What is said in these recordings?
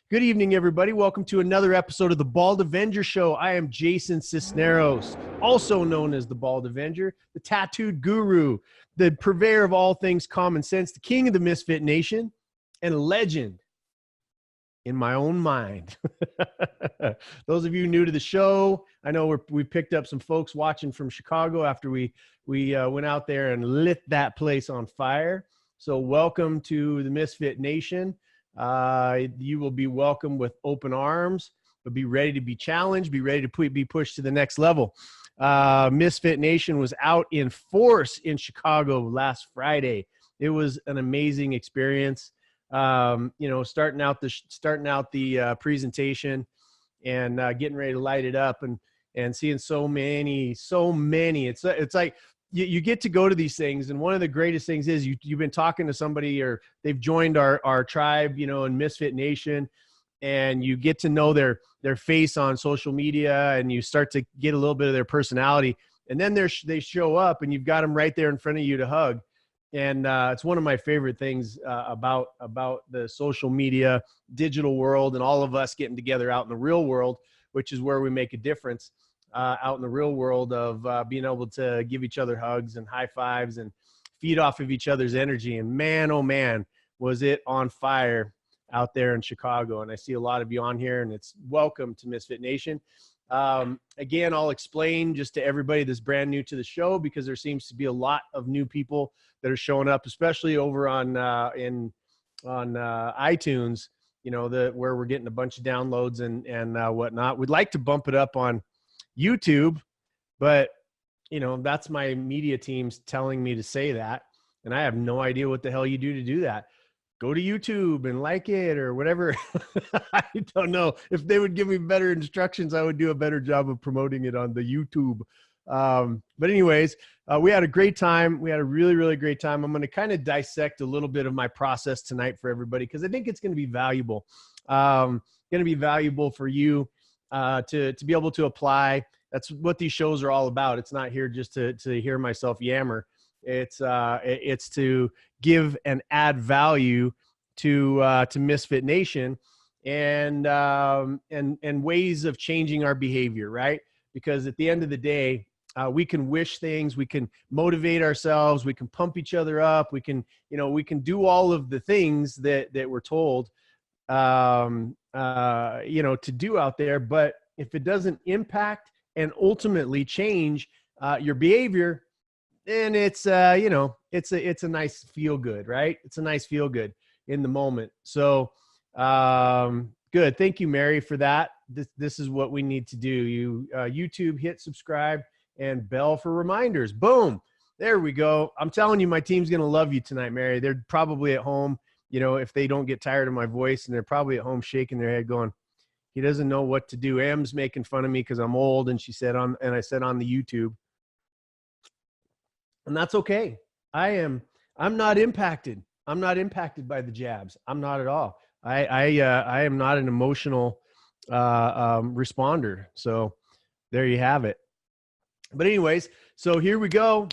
Good evening, everybody. Welcome to another episode of the Bald Avenger Show. I am Jason Sisneros, also known as the Bald Avenger, the tattooed guru, the purveyor of all things common sense, the king of the Misfit Nation, and a legend in my own mind. Those of you new to the show, I know we picked up some folks watching from Chicago after we went out there and lit that place on fire. So welcome to the Misfit Nation. You will be welcomed with open arms, but be ready to be challenged, be ready to be pushed to the next level. Misfit Nation was out in force in Chicago last Friday. It was an amazing experience. Starting out the presentation and getting ready to light it up and seeing so many. It's like you get to go to these things, and one of the greatest things is you've been talking to somebody or they've joined our tribe, in Misfit Nation, and you get to know their face on social media, and you start to get a little bit of their personality, and then they show up, and you've got them right there in front of you to hug. And it's one of my favorite things about the social media, digital world, and all of us getting together out in the real world, which is where we make a difference. Out in the real world of being able to give each other hugs and high fives and feed off of each other's energy. And man, oh man, was it on fire out there in Chicago. And I see a lot of you on here, and it's welcome to Misfit Nation. Again, I'll explain just to everybody that's brand new to the show, because there seems to be a lot of new people that are showing up, especially over on iTunes, where we're getting a bunch of downloads and whatnot. We'd like to bump it up on YouTube, but that's my media team's telling me to say that, and I have no idea what the hell you do to do that. Go to YouTube and like it or whatever. I don't know. If they would give me better instructions, I would do a better job of promoting it on the YouTube. But anyways, we had a great time. We had a really, really great time. I'm going to kind of dissect a little bit of my process tonight for everybody, because I think it's going to be valuable. Going to be valuable for you to be able to apply. That's what these shows are all about. It's not here just to hear myself yammer. It's to give and add value to Misfit Nation and ways of changing our behavior, right? Because at the end of the day, we can wish things, we can motivate ourselves, we can pump each other up, we can do all of the things that we're told to do out there. But if it doesn't impact and ultimately change your behavior, then it's a nice feel good, right? It's a nice feel good in the moment. So good. Thank you, Mary, for that. This is what we need to do. YouTube, hit subscribe and bell for reminders. Boom. There we go. I'm telling you, my team's going to love you tonight, Mary. They're probably at home, if they don't get tired of my voice, and they're probably at home shaking their head going, he doesn't know what to do. Em's making fun of me because I'm old. And I said on the YouTube, and that's okay. I'm not impacted. I'm not impacted by the jabs. I'm not at all. I am not an emotional responder. So there you have it. But anyways, so here we go.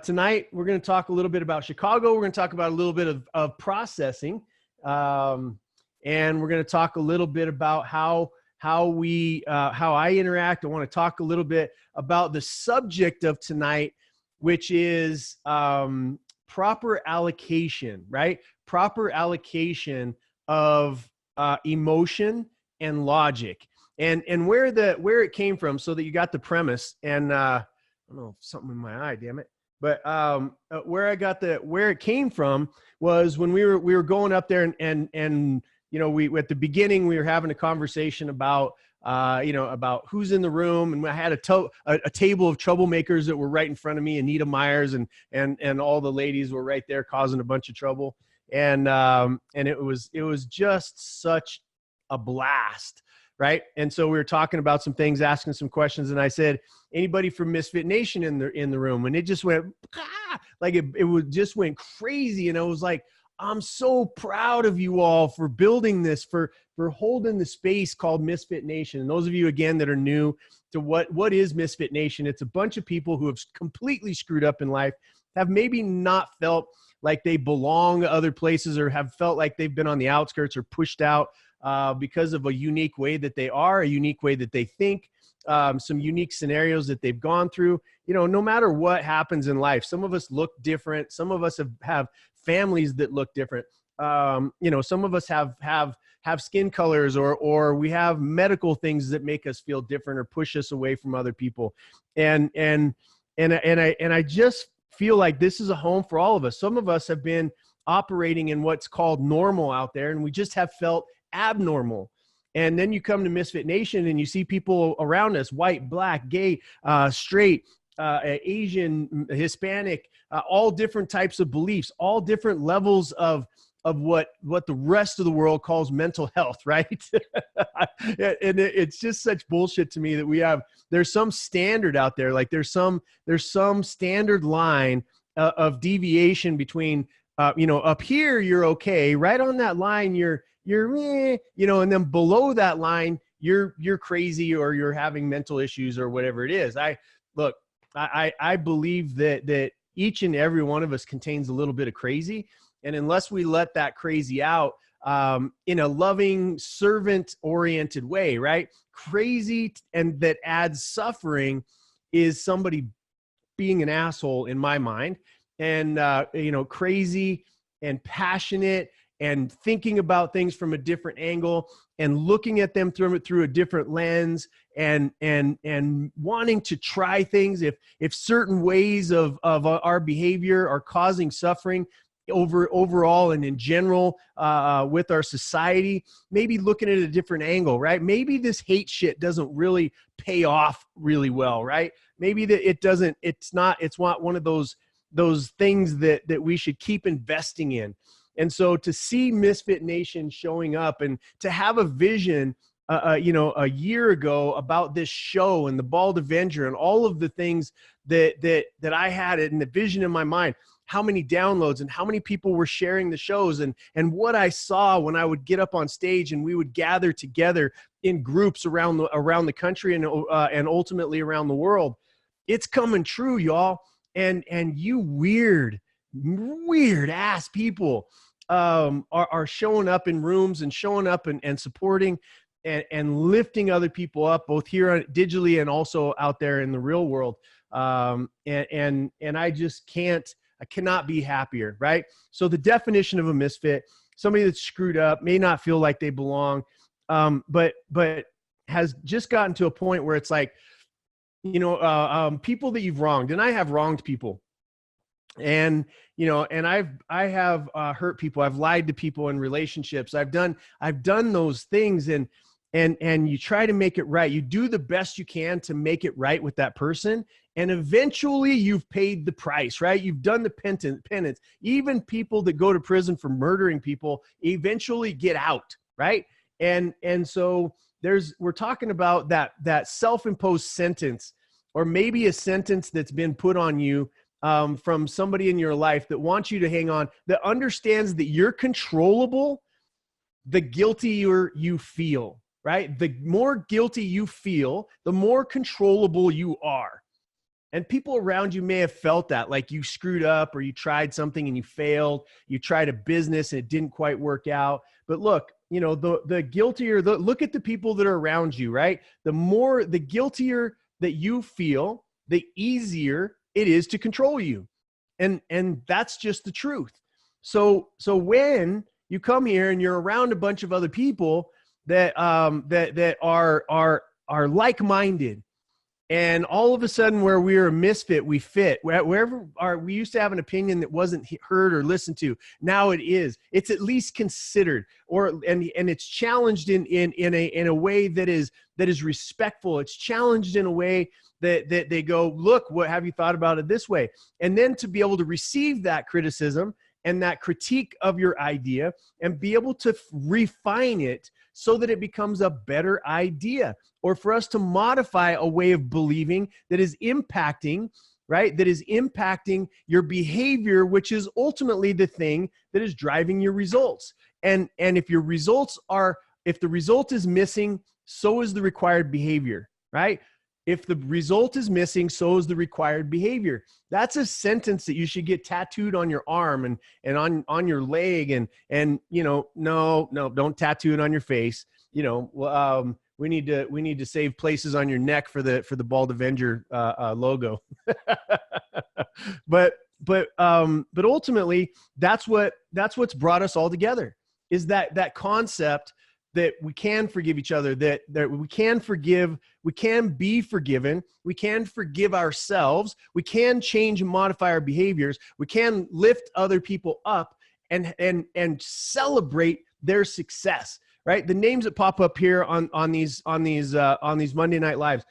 Tonight, we're going to talk a little bit about Chicago. We're going to talk about a little bit of processing. And we're going to talk a little bit about how I interact. I want to talk a little bit about the subject of tonight, which is proper allocation, right? Proper allocation of emotion and logic, and where it came from, so that you got the premise. And I don't know, something in my eye, damn it. But where it came from was when we were going up there and we at the beginning we were having a conversation about about who's in the room, and I had a table of troublemakers that were right in front of me, Anita Myers and all the ladies were right there causing a bunch of trouble, and it was just such a blast, right? And so we were talking about some things, asking some questions, and I said, anybody from Misfit Nation in the room? And it just went like it just went crazy, and I was like, I'm so proud of you all for building this, for holding the space called Misfit Nation. And those of you, again, that are new to what is Misfit Nation, it's a bunch of people who have completely screwed up in life, have maybe not felt like they belong other places, or have felt like they've been on the outskirts or pushed out because of a unique way that they are, a unique way that they think, some unique scenarios that they've gone through. No matter what happens in life, some of us look different. Some of us have families that look different. Some of us have skin colors, or we have medical things that make us feel different or push us away from other people. And I just feel like this is a home for all of us. Some of us have been operating in what's called normal out there, and we just have felt abnormal. And then you come to Misfit Nation and you see people around us, white, black, gay, straight, Asian, Hispanic, all different types of beliefs, all different levels of what the rest of the world calls mental health, right? And it's just such bullshit to me that there's some standard out there. Like there's some standard line of deviation between, up here, you're okay. Right on that line, you're and then below that line, you're crazy, or you're having mental issues, or whatever it is. I believe that each and every one of us contains a little bit of crazy. And unless we let that crazy out in a loving, servant-oriented way, right? Crazy and that adds suffering is somebody being an asshole in my mind. And, crazy and passionate and thinking about things from a different angle and looking at them through a different lens and wanting to try things. If certain ways of our behavior are causing suffering overall and in general with our society, maybe looking at a different angle, right? Maybe this hate shit doesn't really pay off really well, right? Maybe that it's not one of those things that we should keep investing in. And so to see Misfit Nation showing up and to have a vision, a year ago about this show and the Bald Avenger and all of the things that I had in the vision in my mind, how many downloads and how many people were sharing the shows, and what I saw when I would get up on stage and we would gather together in groups around the country and ultimately around the world. It's coming true, y'all. And you weird ass people are showing up in rooms and showing up and supporting and lifting other people up, both here digitally and also out there in the real world. And I cannot be happier, right? So the definition of a misfit, somebody that's screwed up, may not feel like they belong, but has just gotten to a point where it's like, people that you've wronged, and I have wronged people, and I have hurt people. I've lied to people in relationships. I've done those things, and you try to make it right. You do the best you can to make it right with that person. And eventually you've paid the price, right? You've done the penance. Even people that go to prison for murdering people eventually get out, right? And so we're talking about that self-imposed sentence, or maybe a sentence that's been put on you from somebody in your life that wants you to hang on, that understands that you're controllable, the guiltier you feel, right? The more guilty you feel, the more controllable you are. And people around you may have felt that, like you screwed up, or you tried something and you failed. You tried a business and it didn't quite work out. But look, the guiltier, look at the people that are around you, right? The guiltier that you feel, the easier it is to control you. And that's just the truth. So when you come here and you're around a bunch of other people that are like-minded, and all of a sudden, where we're a misfit, we fit. We used to have an opinion that wasn't heard or listened to. Now it is. It's at least considered, and it's challenged in a way that is respectful. It's challenged in a way that they go, look, what have you thought about it this way? And then to be able to receive that criticism and that critique of your idea and be able to refine it so that it becomes a better idea, or for us to modify a way of believing that is impacting, right? That is impacting your behavior, which is ultimately the thing that is driving your results. And if the result is missing, so is the required behavior, right? If the result is missing, so is the required behavior. That's a sentence that you should get tattooed on your arm and on your leg. And, you know, no, don't tattoo it on your face. You know, we need to save places on your neck for the Bald Avenger logo. But ultimately that's what's brought us all together, is that concept that we can forgive each other, that we can forgive, we can be forgiven, we can forgive ourselves, we can change and modify our behaviors, we can lift other people up and celebrate their success, right? The names that pop up here on these Monday Night Lives,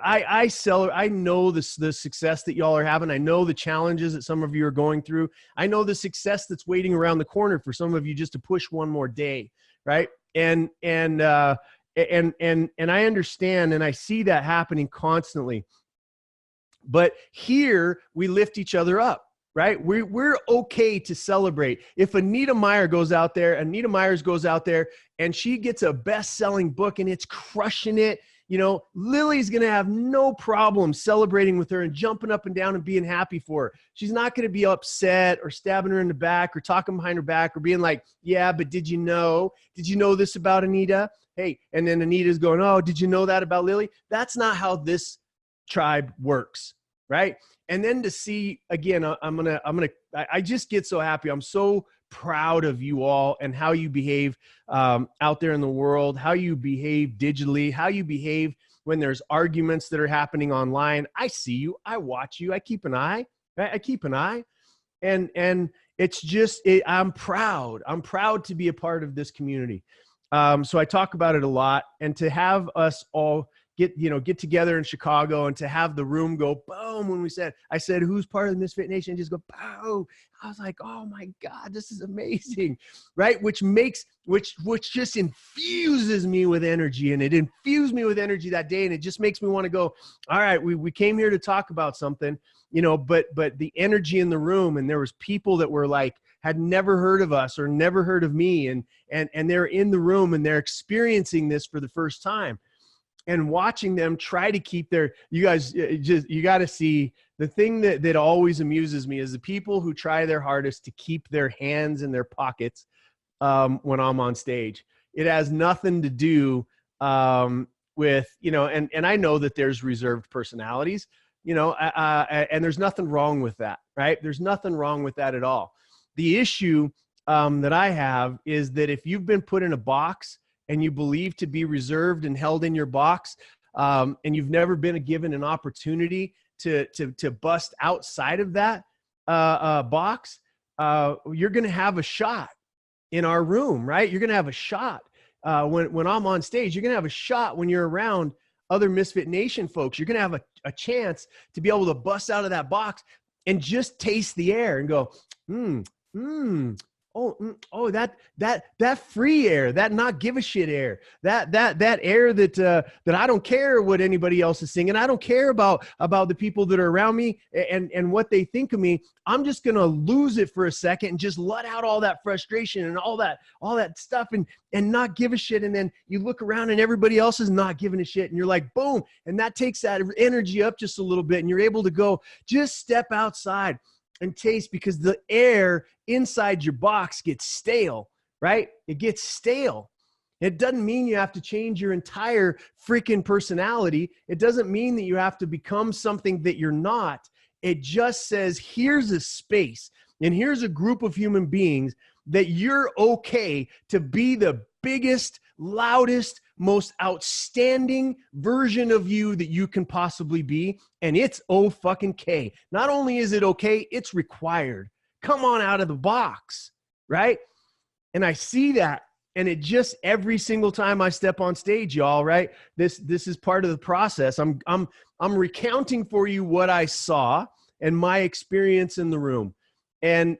I know the success that y'all are having. I know the challenges that some of you are going through. I know the success that's waiting around the corner for some of you just to push one more day, right? And I understand, and I see that happening constantly. But here we lift each other up, right? We're okay to celebrate. If Anita Myers goes out there and she gets a best-selling book and it's crushing it, you know, Lily's going to have no problem celebrating with her and jumping up and down and being happy for her. She's not going to be upset or stabbing her in the back or talking behind her back or being like, yeah, but did you know this about Anita? Hey, and then Anita's going, oh, did you know that about Lily? That's not how this tribe works, right? And then to see, again, I just get so happy. I'm so proud of you all and how you behave out there in the world, how you behave digitally, how you behave when there's arguments that are happening online. I see you, I watch you, I keep an eye, right? I keep an eye. And it's just, I'm proud to be a part of this community. So I talk about it a lot, and to have us all get together in Chicago and to have the room go boom when I said, who's part of the Misfit Nation? Just go boom. I was like, oh my God, this is amazing, right? Which just infuses me with energy, and it infused me with energy that day. And it just makes me want to go, all right, we came here to talk about something, you know, but the energy in the room, and there was people that were like, had never heard of us or never heard of me. And they're in the room and they're experiencing this for the first time. And watching them try to keep you got to see the thing that always amuses me is the people who try their hardest to keep their hands in their pockets when I'm on stage. It has nothing to do with, you know, and I know that there's reserved personalities, you know, and there's nothing wrong with that, right? There's nothing wrong with that at all. The issue that I have is that if you've been put in a box and you believe to be reserved and held in your box, and you've never been given an opportunity to bust outside of that box, you're going to have a shot in our room, right? You're going to have a shot when I'm on stage. You're going to have a shot when you're around other Misfit Nation folks. You're going to have a chance to be able to bust out of that box and just taste the air and go, oh, that free air, that not give a shit air, that air that I don't care what anybody else is singing. I don't care about the people that are around me and what they think of me. I'm just going to lose it for a second and just let out all that frustration and all that stuff and not give a shit. And then you look around and everybody else is not giving a shit. And you're like, boom. And that takes that energy up just a little bit. And you're able to go, just step outside and taste, because the air inside your box gets stale, right? It gets stale. It doesn't mean you have to change your entire freaking personality. It doesn't mean that you have to become something that you're not. It just says, here's a space and here's a group of human beings that you're okay to be the biggest, loudest, most outstanding version of you that you can possibly be. And it's fucking K. Not only is it okay, it's required. Come on out of the box, right? And I see that. And it just, every single time I step on stage, y'all, right? This is part of the process. I'm recounting for you what I saw and my experience in the room. And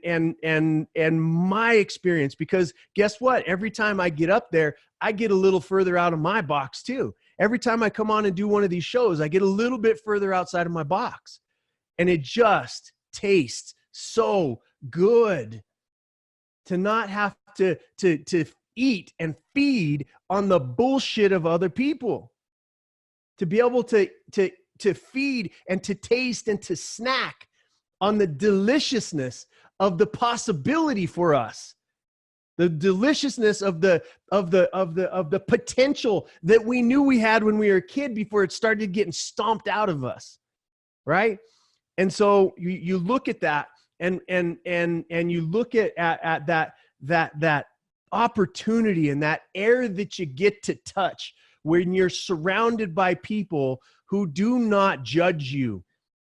my experience, because guess what? Every time I get up there, I get a little further out of my box too. Every time I come on and do one of these shows, I get a little bit further outside of my box, and it just tastes so good to not have to eat and feed on the bullshit of other people, to be able to feed and to taste and to snack on the deliciousness of the possibility for us, the deliciousness of the potential that we knew we had when we were a kid before it started getting stomped out of us, right? And so you look at that and you look at that opportunity and that air that you get to touch when you're surrounded by people who do not judge you,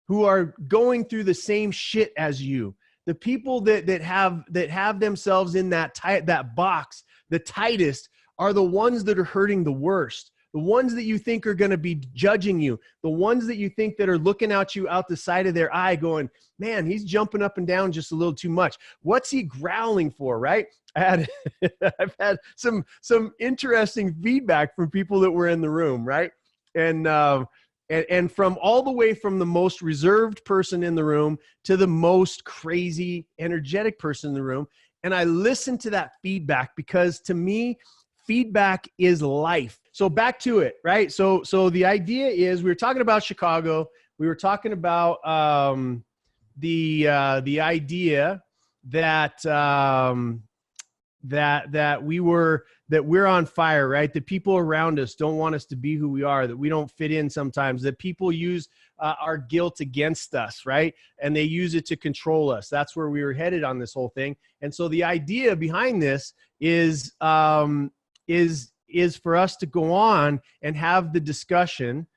who are going through the same shit as you. The people that have themselves in that box, the tightest, are the ones that are hurting the worst. The ones that you think are going to be judging you, the ones that you think that are looking at you out the side of their eye going, man, he's jumping up and down just a little too much. What's he growling for, right? I've had some interesting feedback from people that were in the room, right? And from all the way from the most reserved person in the room to the most crazy, energetic person in the room. And I listened to that feedback because to me, feedback is life. So back to it, right? So the idea is we were talking about Chicago. We were talking about the idea that that we're on fire, right? That people around us don't want us to be who we are, that we don't fit in sometimes, that people use our guilt against us, right? And they use it to control us. That's where we were headed on this whole thing. And so the idea behind this is for us to go on and have the discussion,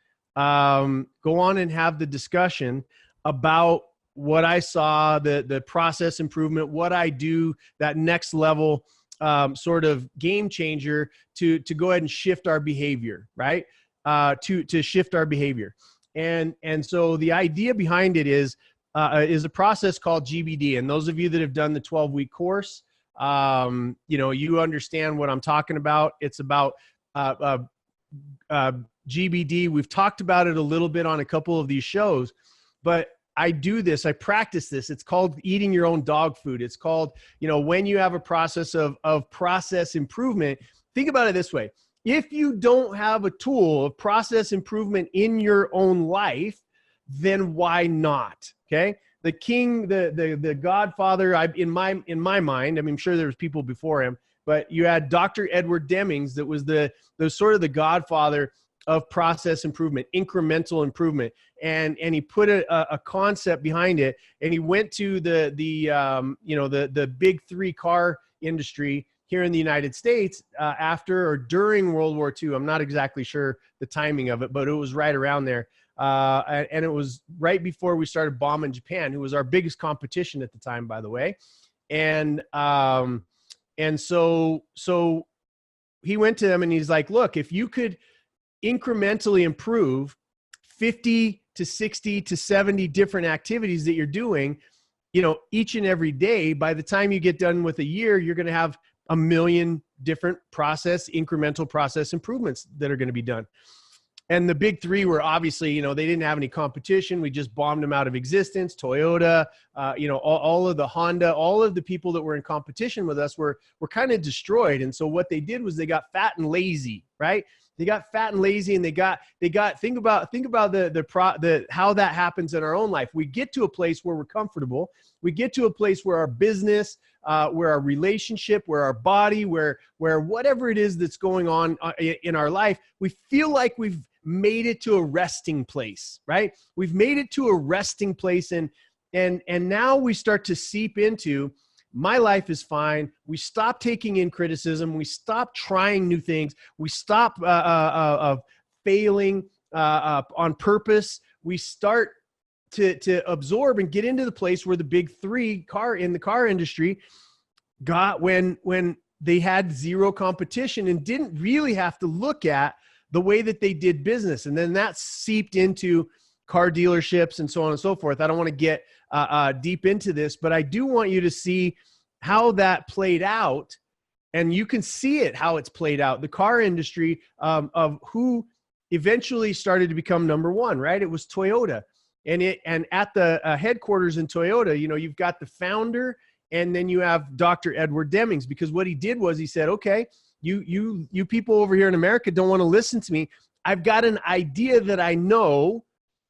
about what I saw, the process improvement, what I do, that next level sort of game changer to go ahead and shift our behavior, right? To shift our behavior. And so the idea behind it is a process called GBD. And those of you that have done the 12-week course, you understand what I'm talking about. It's about GBD. We've talked about it a little bit on a couple of these shows, but I do this, I practice this. It's called eating your own dog food. It's called, when you have a process of process improvement, think about it this way. If you don't have a tool of process improvement in your own life, then why not? Okay. The king, the godfather, in my mind, I mean, I'm sure there was people before him, but you had Dr. Edward Demings that was the sort of the godfather of process improvement, incremental improvement. And he put a concept behind it, and he went to the big three car industry here in the United States after or during World War II. I'm not exactly sure the timing of it, but it was right around there. And it was right before we started bombing Japan, who was our biggest competition at the time, by the way. And so he went to them and he's like, look, if you could incrementally improve 50 to 60 to 70 different activities that you're doing, each and every day, by the time you get done with a year, you're going to have 1 million different incremental process improvements that are going to be done. And the big three were obviously, they didn't have any competition. We just bombed them out of existence. Toyota, all of the Honda, all of the people that were in competition with us were kind of destroyed. And so what they did was they got fat and lazy, right? They got fat and lazy, and they got think about how that happens in our own life. We get to a place where we're comfortable. We get to a place where our business, where our relationship, where our body, where whatever it is that's going on in our life, we feel like we've made it to a resting place, right? We've made it to a resting place, and now we start to seep into, my life is fine. We stop taking in criticism. We stop trying new things. We stop failing on purpose. We start to absorb and get into the place where the big three in the car industry got when they had zero competition and didn't really have to look at the way that they did business. And then that seeped into car dealerships and so on and so forth. I don't want to get deep into this, but I do want you to see how that played out. And you can see it, how it's played out. The car industry of who eventually started to become number one, right? It was Toyota. And at the headquarters in Toyota, you've got the founder, and then you have Dr. Edward Demings, because what he did was he said, okay, you people over here in America don't want to listen to me. I've got an idea that I know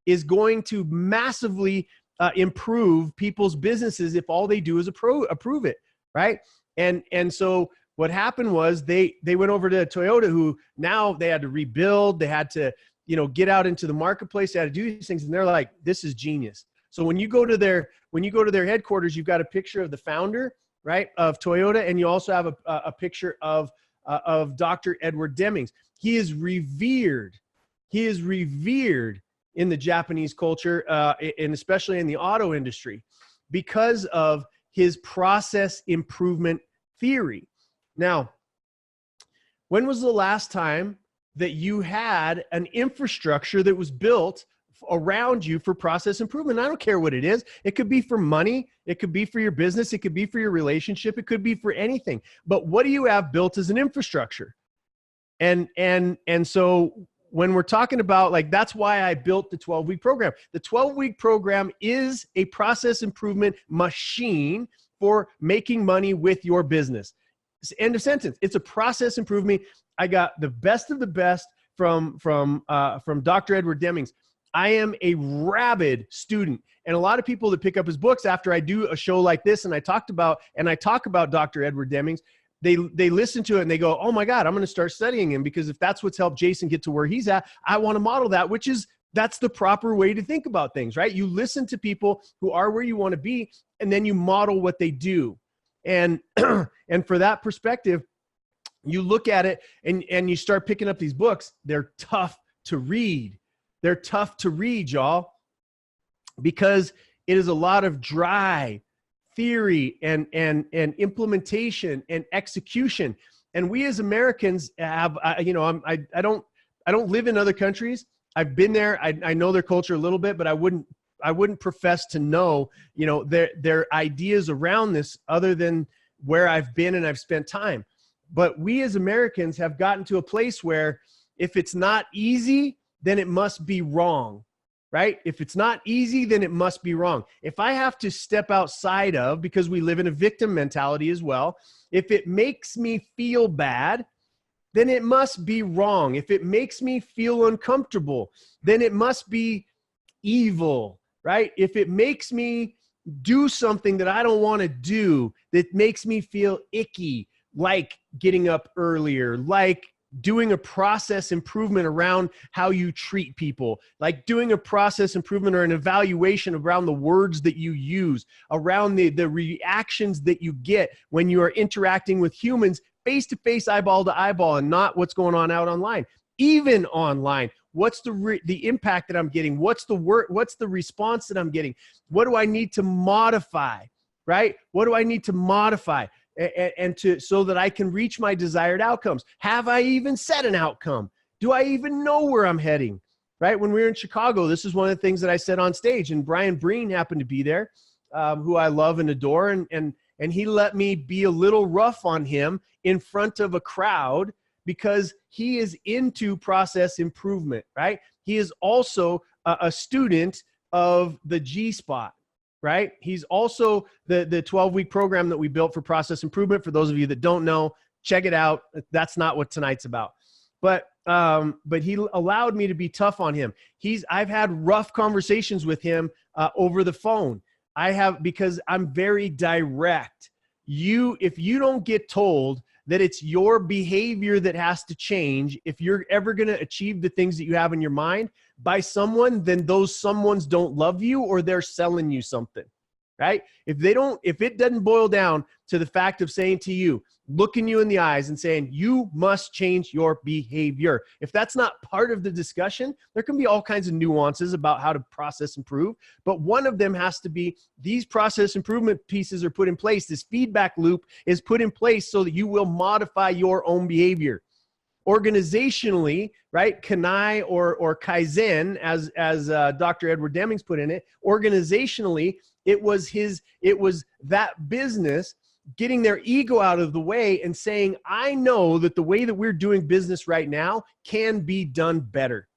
is going to massively improve people's businesses if all they do is approve it, right? And so what happened was they went over to Toyota, who now they had to rebuild, they had to, get out into the marketplace, they had to do these things, and they're like, this is genius. So when you go to their headquarters, you've got a picture of the founder, right, of Toyota, and you also have a picture of Dr. Edward Demings. He is revered. He is revered in the Japanese culture, and especially in the auto industry, because of his process improvement theory. Now, when was the last time that you had an infrastructure that was built around you for process improvement? I don't care what it is. It could be for money. It could be for your business. It could be for your relationship. It could be for anything. But what do you have built as an infrastructure? And so when we're talking about, like, that's why I built the 12-week program. The 12-week program is a process improvement machine for making money with your business. End of sentence. It's a process improvement. I got the best of the best from Dr. Edward Demings. I am a rabid student, and a lot of people that pick up his books after I do a show like this, and I talk about Dr. Edward Demings, they listen to it and they go, oh my God, I'm going to start studying him, because if that's what's helped Jason get to where he's at, I want to model that, that's the proper way to think about things, right? You listen to people who are where you want to be, and then you model what they do. And for that perspective, you look at it and you start picking up these books. They're tough to read. They're tough to read, y'all, because it is a lot of dry theory and implementation and execution. And we as Americans have, I don't live in other countries. I've been there. I know their culture a little bit, but I wouldn't profess to know, their ideas around this other than where I've been and I've spent time. But we as Americans have gotten to a place where if it's not easy, then it must be wrong, right? If it's not easy, then it must be wrong. If I have to step outside of, because we live in a victim mentality as well, if it makes me feel bad, then it must be wrong. If it makes me feel uncomfortable, then it must be evil, right? If it makes me do something that I don't want to do, that makes me feel icky, like getting up earlier, like doing a process improvement around how you treat people, like doing a process improvement or an evaluation around the words that you use, around the reactions that you get when you are interacting with humans face to face, eyeball to eyeball, and not what's going on out online. Even online, what's the impact that I'm getting? What's the response that I'm getting? What do I need to modify, right? What do I need to modify so that I can reach my desired outcomes? Have I even set an outcome? Do I even know where I'm heading, right? When we were in Chicago, this is one of the things that I said on stage, and Brian Breen happened to be there, who I love and adore, and he let me be a little rough on him in front of a crowd, because he is into process improvement, right? He is also a student of the G-Spot, right? He's also the 12-week program that we built for process improvement. For those of you that don't know, check it out. That's not what tonight's about. But he allowed me to be tough on him. I've had rough conversations with him over the phone. Because I'm very direct. If you don't get told that it's your behavior that has to change, if you're ever going to achieve the things that you have in your mind by someone, then those someones don't love you, or they're selling you something, right? If it doesn't boil down to the fact of saying to you, looking you in the eyes and saying, you must change your behavior. If that's not part of the discussion, there can be all kinds of nuances about how to process improve. But one of them has to be, these process improvement pieces are put in place. This feedback loop is put in place so that you will modify your own behavior. Organizationally, right? Kanai or Kaizen, as Dr. Edward Demings put in it, organizationally, it was that business getting their ego out of the way and saying, I know that the way that we're doing business right now can be done better,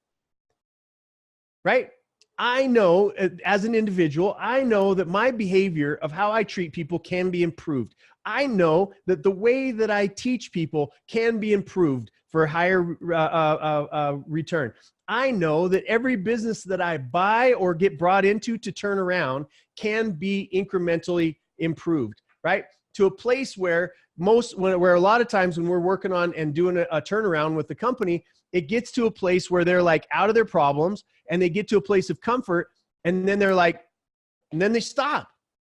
right? I know, as an individual, I know that my behavior of how I treat people can be improved. I know that the way that I teach people can be improved for higher return. I know that every business that I buy or get brought into to turn around can be incrementally improved, right? To a place where where a lot of times when we're working on and doing a turnaround with the company, it gets to a place where they're like out of their problems and they get to a place of comfort, and then they're like, and then they stop.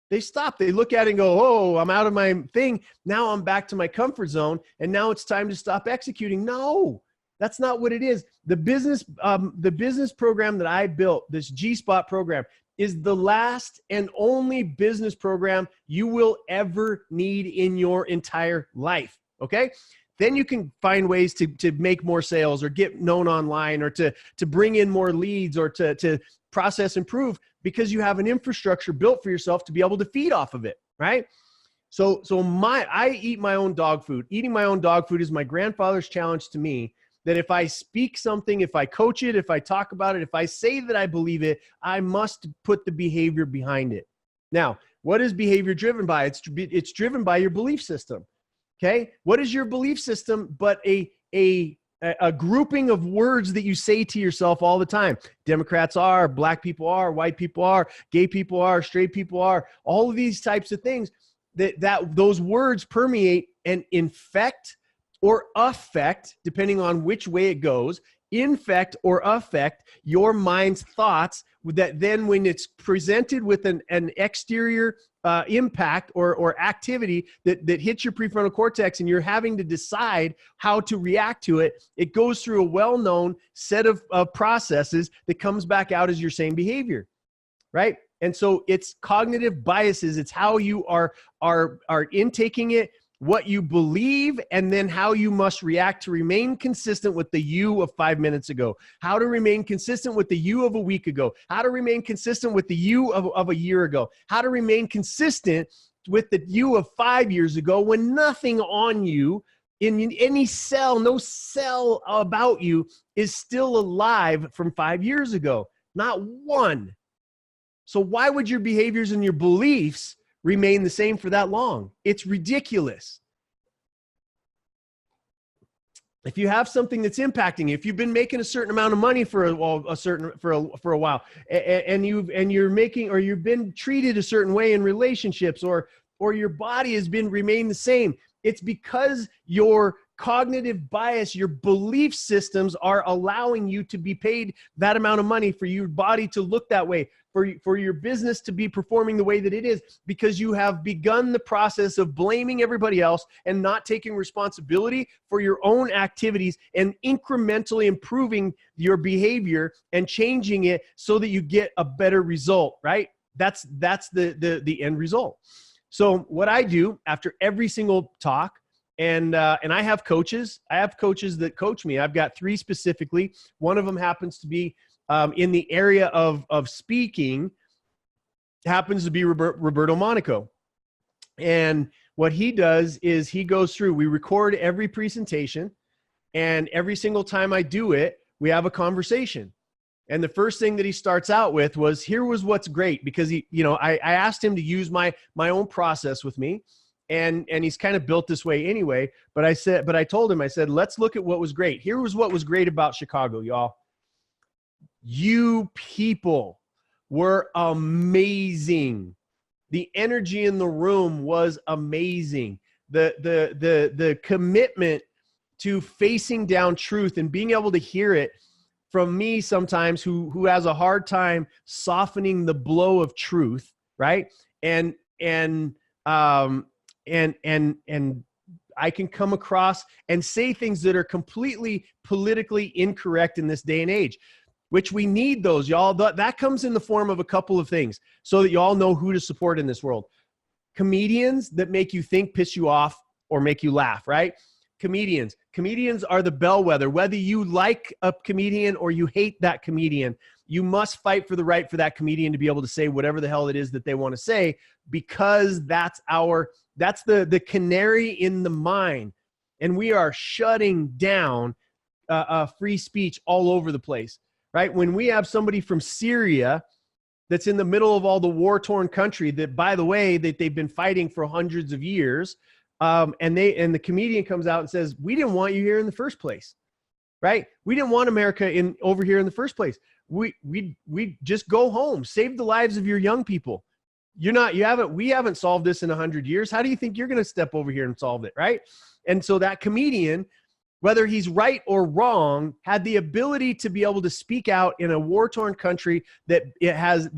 They look at it and go, oh, I'm out of my thing. Now I'm back to my comfort zone. And now it's time to stop executing. No, that's not what it is. The business program that I built, this G-Spot program, is the last and only business program you will ever need in your entire life. Okay. Then you can find ways to make more sales or get known online or to bring in more leads or to process improve, because you have an infrastructure built for yourself to be able to feed off of it, right? So I eat my own dog food. Eating my own dog food is my grandfather's challenge to me, that if I speak something, if I coach it, if I talk about it, if I say that I believe it, I must put the behavior behind it. Now, what is behavior driven by? It's driven by your belief system. Okay. What is your belief system but a grouping of words that you say to yourself all the time? Democrats are, black people are, white people are, gay people are, straight people are, all of these types of things that those words permeate and infect or affect, depending on which way it goes, infect or affect your mind's thoughts, that then when it's presented with an exterior impact or activity that hits your prefrontal cortex and you're having to decide how to react to it, it goes through a well-known set of processes that comes back out as your same behavior, right? And so it's cognitive biases. It's how you are intaking it, what you believe, and then how you must react to remain consistent with the you of 5 minutes ago, how to remain consistent with the you of a week ago, how to remain consistent with the you of a year ago, how to remain consistent with the you of 5 years ago when nothing on you in any cell, no cell about you is still alive from 5 years ago, not one. So why would your behaviors and your beliefs remain the same for that long? It's ridiculous. If you have something that's impacting you, if you've been making a certain amount of money for a while, and you're making, or you've been treated a certain way in relationships, or your body has been remained the same, it's because your cognitive bias, your belief systems are allowing you to be paid that amount of money, for your body to look that way, for your business to be performing the way that it is, because you have begun the process of blaming everybody else and not taking responsibility for your own activities and incrementally improving your behavior and changing it so that you get a better result, right? That's the end result. So what I do after every single talk, and I have coaches. I have coaches that coach me. I've got 3 specifically. One of them happens to be in the area of speaking, happens to be Roberto Monaco. And what he does is he goes through, we record every presentation, and every single time I do it, we have a conversation. And the first thing that he starts out with was, here was what's great, because I asked him to use my own process with me. And he's kind of built this way anyway. But I told him, I said, let's look at what was great. Here was what was great about Chicago, y'all. You people were amazing. The energy in the room was amazing. The commitment to facing down truth and being able to hear it from me sometimes, who has a hard time softening the blow of truth, right? And I can come across and say things that are completely politically incorrect in this day and age, which we need those, y'all. That comes in the form of a couple of things so that y'all know who to support in this world. Comedians that make you think, piss you off, or make you laugh, right? Comedians are the bellwether. Whether you like a comedian or you hate that comedian, you must fight for the right for that comedian to be able to say whatever the hell it is that they want to say, because that's the canary in the mine. And we are shutting down free speech all over the place, right? When we have somebody from Syria that's in the middle of all the war-torn country that, by the way, that they've been fighting for hundreds of years, And the comedian comes out and says, we didn't want you here in the first place, right? We didn't want America over here in the first place. We just go home, save the lives of your young people. We haven't solved this in 100 years. How do you think you're going to step over here and solve it, right? And so that comedian, whether he's right or wrong, had the ability to be able to speak out in a war-torn country that has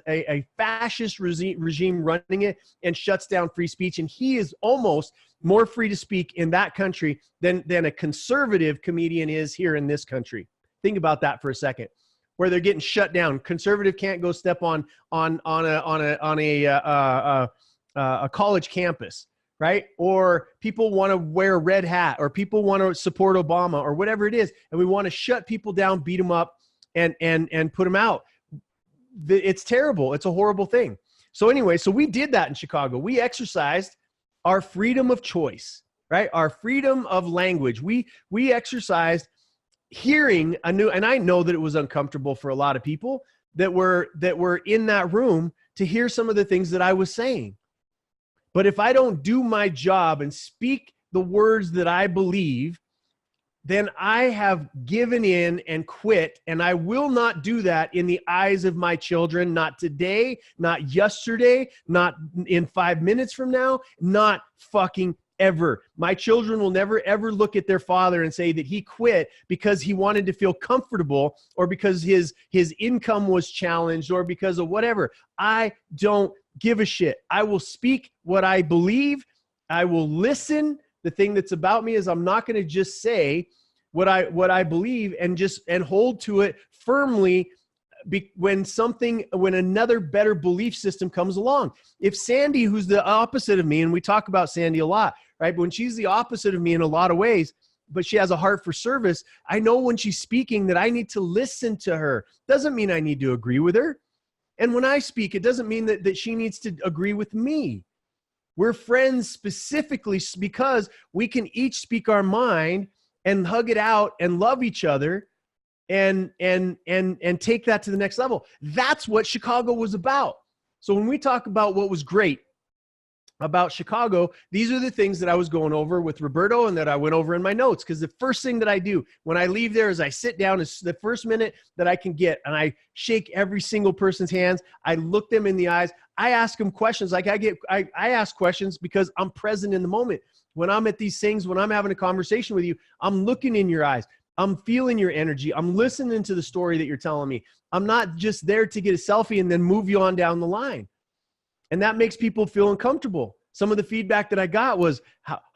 a fascist regime running it and shuts down free speech. And he is almost more free to speak in that country than a conservative comedian is here in this country. Think about that for a second, where they're getting shut down. Conservative can't go step on a college campus. Right? Or people want to wear a red hat, or people want to support Obama, or whatever it is. And we want to shut people down, beat them up, and put them out. It's terrible. It's a horrible thing. So anyway, so we did that in Chicago. We exercised our freedom of choice, right? Our freedom of language. We exercised hearing a new, and I know that it was uncomfortable for a lot of people that were in that room to hear some of the things that I was saying. But if I don't do my job and speak the words that I believe, then I have given in and quit, and I will not do that in the eyes of my children, not today, not yesterday, not in 5 minutes from now, not fucking ever. My children will never, ever look at their father and say that he quit because he wanted to feel comfortable, or because his income was challenged, or because of whatever. I don't give a shit. I will speak what I believe. I will listen. The thing that's about me is I'm not going to just say what I believe and hold to it firmly when another better belief system comes along. If Sandy, who's the opposite of me, and we talk about Sandy a lot, right? But when she's the opposite of me in a lot of ways, but she has a heart for service, I know when she's speaking that I need to listen to her. Doesn't mean I need to agree with her. And when I speak, it doesn't mean that she needs to agree with me. We're friends specifically because we can each speak our mind and hug it out and love each other and take that to the next level. That's what Chicago was about. So when we talk about what was great about Chicago, these are the things that I was going over with Roberto and that I went over in my notes. Because the first thing that I do when I leave there is I sit down, is the first minute that I can get, and I shake every single person's hands. I look them in the eyes. I ask them questions. Like I ask questions because I'm present in the moment. When I'm at these things, when I'm having a conversation with you, I'm looking in your eyes. I'm feeling your energy. I'm listening to the story that you're telling me. I'm not just there to get a selfie and then move you on down the line. And that makes people feel uncomfortable. Some of the feedback that I got was,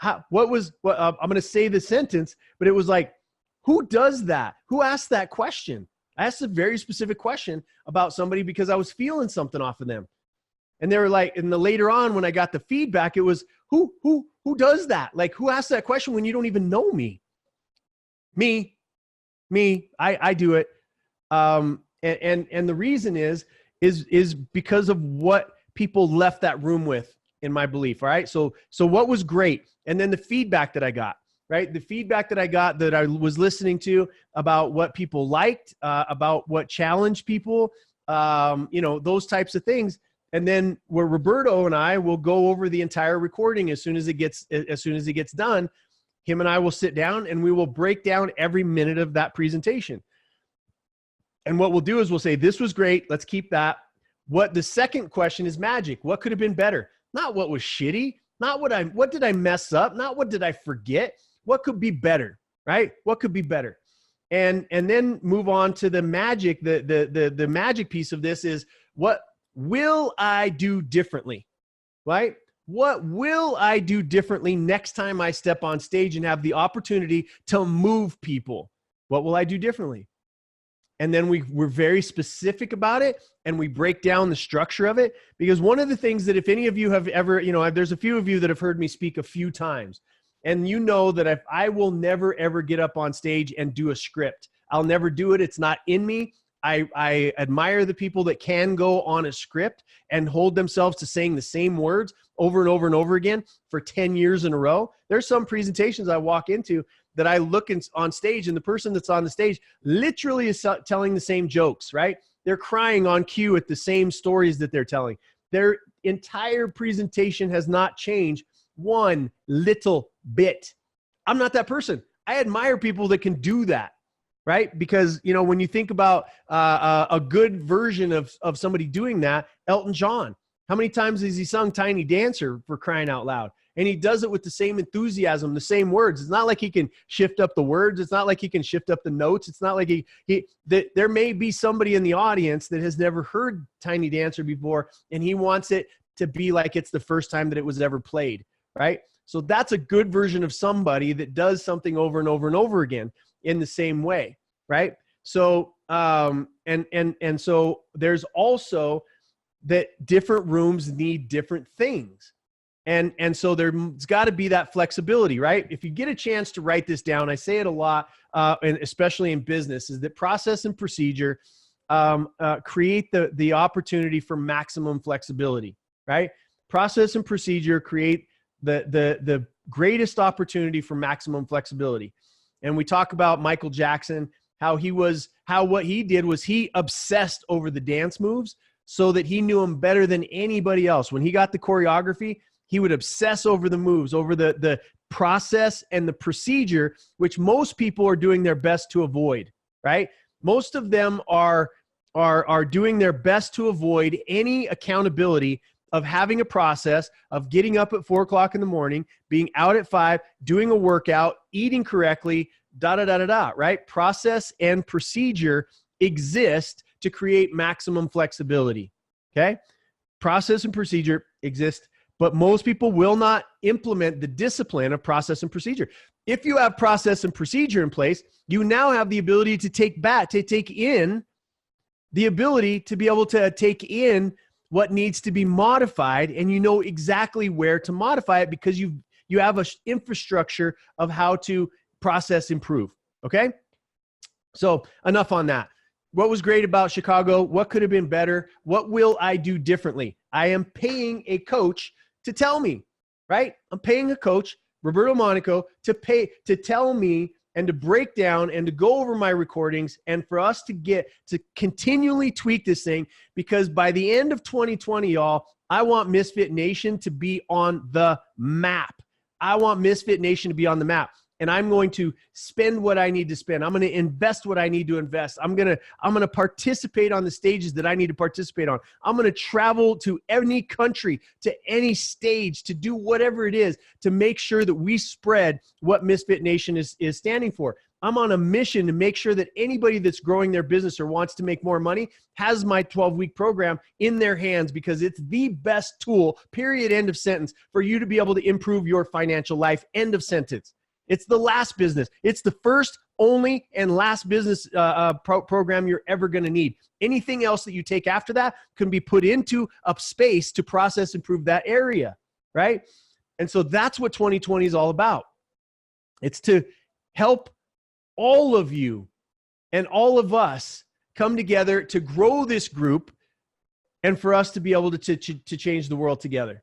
I'm going to say the sentence, but it was like, who does that? Who asked that question? I asked a very specific question about somebody because I was feeling something off of them. And they were like, and later on when I got the feedback, it was, who does that? Like, who asked that question when you don't even know me? Me, I do it. And the reason is because of what people left that room with, in my belief. All right. So what was great? And then the feedback that I got, right? The feedback that I got, that I was listening to about what people liked, about what challenged people, those types of things. And then where Roberto and I will go over the entire recording as soon as it gets done, him and I will sit down and we will break down every minute of that presentation. And what we'll do is we'll say, this was great. Let's keep that. The second question is magic. What could have been better? Not what was shitty. Not what did I mess up? Not what did I forget? What could be better, right? What could be better? And then move on to the magic. The magic piece of this is, what will I do differently, right? What will I do differently next time I step on stage and have the opportunity to move people? What will I do differently? And then we're very specific about it, and we break down the structure of it. Because one of the things that, if any of you have ever, there's a few of you that have heard me speak a few times, and you know that if I will never, ever get up on stage and do a script. I'll never do it. It's not in me. I admire the people that can go on a script and hold themselves to saying the same words over and over and over again for 10 years in a row. There's some presentations I walk into that I look on stage, and the person that's on the stage literally is telling the same jokes, right? They're crying on cue at the same stories that they're telling. Their entire presentation has not changed, one little bit. I'm not that person. I admire people that can do that, right? Because, you know, when you think about a good version of somebody doing that, Elton John, how many times has he sung Tiny Dancer, for crying out loud? And he does it with the same enthusiasm, the same words. It's not like he can shift up the words. It's not like he can shift up the notes. It's not like there may be somebody in the audience that has never heard Tiny Dancer before, and he wants it to be like it's the first time that it was ever played, right? So that's a good version of somebody that does something over and over and over again in the same way, right? So, and so there's also that different rooms need different things. And so there's got to be that flexibility, right? If you get a chance to write this down, I say it a lot, and especially in business, is that process and procedure create the opportunity for maximum flexibility, right? Process and procedure create the greatest opportunity for maximum flexibility. And we talk about Michael Jackson, how what he did was he obsessed over the dance moves so that he knew them better than anybody else. When he got the choreography, he would obsess over the moves, over the process and the procedure, which most people are doing their best to avoid, right? Most of them are doing their best to avoid any accountability of having a process, of getting up at 4 o'clock in the morning, being out at 5, doing a workout, eating correctly, right? Process and procedure exist to create maximum flexibility, okay? Process and procedure exist, but most people will not implement the discipline of process and procedure. If you have process and procedure in place, you now have the ability to take in the ability to be able to take in what needs to be modified, and you know exactly where to modify it because you have an infrastructure of how to process improve, okay? So enough on that. What was great about Chicago? What could have been better? What will I do differently? I am paying a coach to tell me, right? I'm paying a coach, Roberto Monaco, to tell me and to break down and to go over my recordings and for us to continually tweak this thing, because by the end of 2020, y'all, I want Misfit Nation to be on the map. I want Misfit Nation to be on the map. And I'm going to spend what I need to spend. I'm going to invest what I need to invest. I'm going to participate on the stages that I need to participate on. I'm going to travel to any country, to any stage, to do whatever it is to make sure that we spread what Misfit Nation is standing for. I'm on a mission to make sure that anybody that's growing their business or wants to make more money has my 12-week program in their hands, because it's the best tool, period, end of sentence, for you to be able to improve your financial life, end of sentence. It's the last business. It's the first, only, and last business program you're ever going to need. Anything else that you take after that can be put into a space to process, improve that area, right? And so that's what 2020 is all about. It's to help all of you and all of us come together to grow this group and for us to be able to change the world together.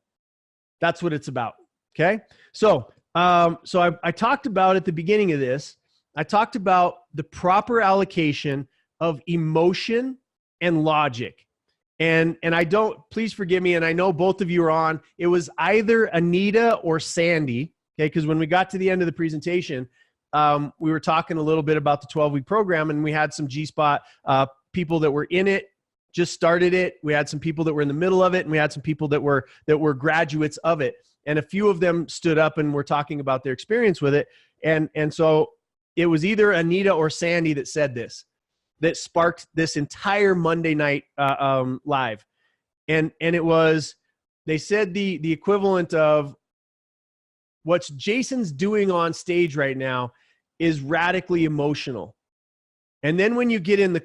That's what it's about, okay? So I talked about at the beginning of this, I talked about the proper allocation of emotion and logic. And please forgive me, and I know both of you are on, it was either Anita or Sandy, okay? Because when we got to the end of the presentation, we were talking a little bit about the 12-week program, and we had some G-Spot people that were in it, just started it. We had some people that were in the middle of it, and we had some people that were graduates of it. And a few of them stood up and were talking about their experience with it. And so it was either Anita or Sandy that said this, that sparked this entire Monday night live. And it was, they said the equivalent of what Jason's doing on stage right now is radically emotional. And then when you get in the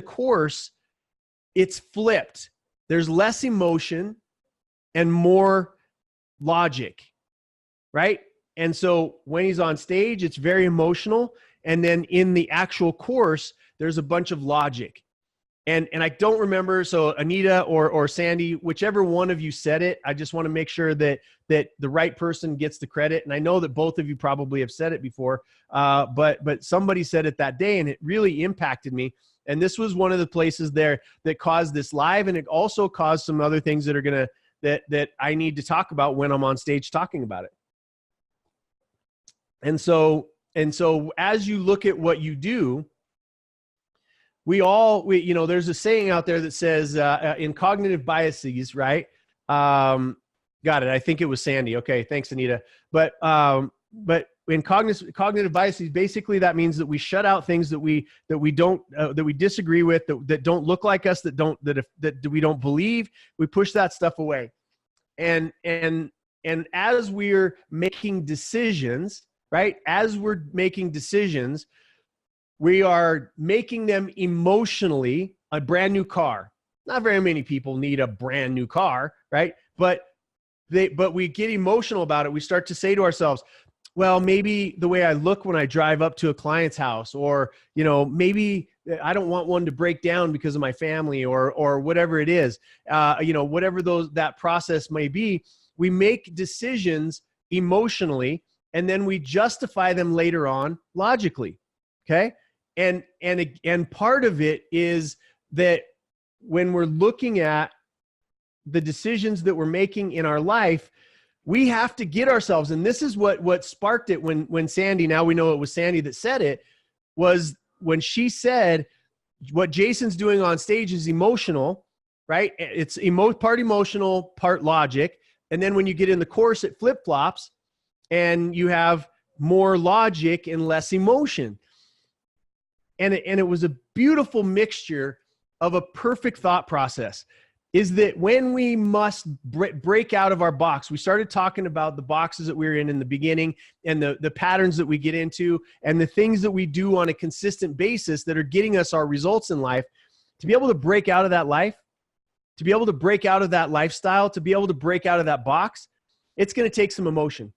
course, it's flipped. There's less emotion and more logic, right? And so when he's on stage, it's very emotional. And then in the actual course, there's a bunch of logic. And I don't remember, so Anita or Sandy, whichever one of you said it, I just want to make sure that the right person gets the credit. And I know that both of you probably have said it before, but somebody said it that day, and it really impacted me. And this was one of the places there that caused this live, and it also caused some other things that are that I need to talk about when I'm on stage talking about it. And so as you look at what you do, there's a saying out there that says in cognitive biases, right? Got it. I think it was Sandy. Okay. Thanks, Anita. But in cognitive biases, basically that means that we shut out things that we disagree with, that don't look like us, that we don't believe. We push that stuff away. And as we're making decisions, right? As we're making decisions, we are making them emotionally. A brand new car. Not very many people need a brand new car, right? But we get emotional about it. We start to say to ourselves, well, maybe the way I look when I drive up to a client's house, or, maybe I don't want one to break down because of my family, or whatever it is, whatever that process may be. We make decisions emotionally, and then we justify them later on logically. Okay. And part of it is that when we're looking at the decisions that we're making in our life, we have to get ourselves, and this is what sparked it when Sandy, now we know it was Sandy that said it, was when she said, what Jason's doing on stage is emotional, right? It's part emotional, part logic. And then when you get in the course, it flip-flops and you have more logic and less emotion. And it was a beautiful mixture of a perfect thought process. Is that when we must break out of our box, we started talking about the boxes that we were in the beginning, and the patterns that we get into, and the things that we do on a consistent basis that are getting us our results in life. To be able to break out of that life, to be able to break out of that lifestyle, to be able to break out of that box, it's going to take some emotion.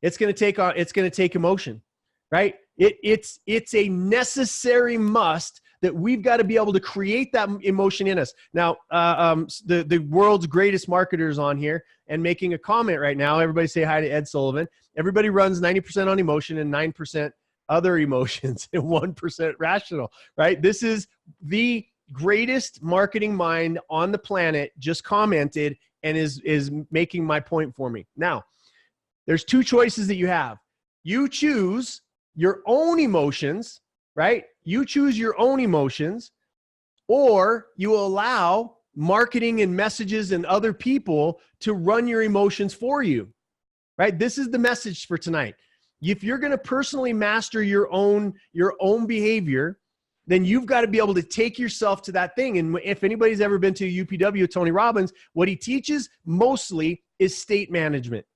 It's going to take emotion, right? It's a necessary must that we've got to be able to create that emotion in us. Now, the world's greatest marketers on here and making a comment right now. Everybody say hi to Ed Sullivan. Everybody runs 90% on emotion and 9% other emotions and 1% rational, right? This is the greatest marketing mind on the planet, just commented and is making my point for me. Now, there's two choices that you have. You choose your own emotions, right? You choose your own emotions, or you allow marketing and messages and other people to run your emotions for you, right? This is the message for tonight. If you're going to personally master your own behavior, then you've got to be able to take yourself to that thing. And if anybody's ever been to UPW, Tony Robbins, what he teaches mostly is state management.